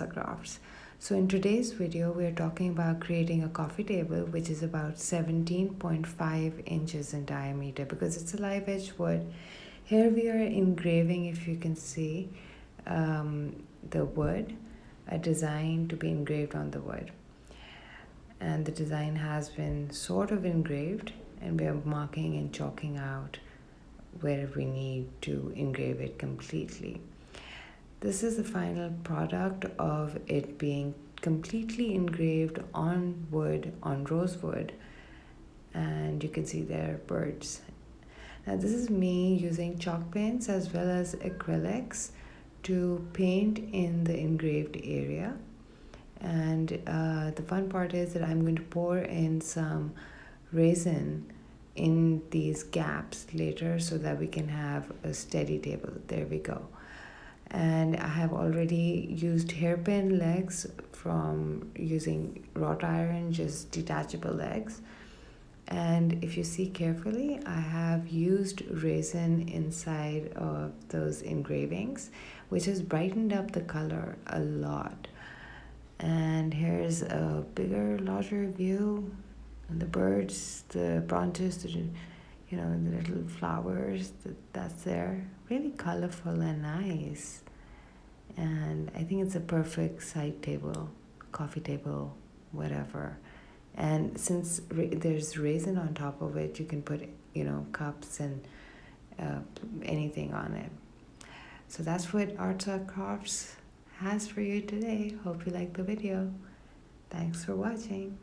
Artza crafts. So in today's video we are talking about creating a coffee table which is about 17.5 inches in diameter because it's a live edge wood. Here we are engraving, if you can see, the wood, a design to be engraved on the wood, and the design has been sort of engraved and we are marking and chalking out where we need to engrave it completely. This is the final product of it being completely engraved on wood, on rosewood, and you can see there are birds. Now this is me using chalk paints as well as acrylics to paint in the engraved area. And the fun part is that I'm going to pour in some resin in these gaps later so that we can have a steady table. There we go. And I have already used hairpin legs from using wrought iron, just detachable legs. And if you see carefully, I have used resin inside of those engravings, which has brightened up the color a lot. And here's a bigger, larger view. And the birds, the branches, the little flowers, that's there. Really colorful and nice. And I think it's a perfect side table, coffee table, whatever. And since there's resin on top of it, you can put, cups and anything on it. So that's what Artza Crafts has for you today. Hope you like the video. Thanks for watching.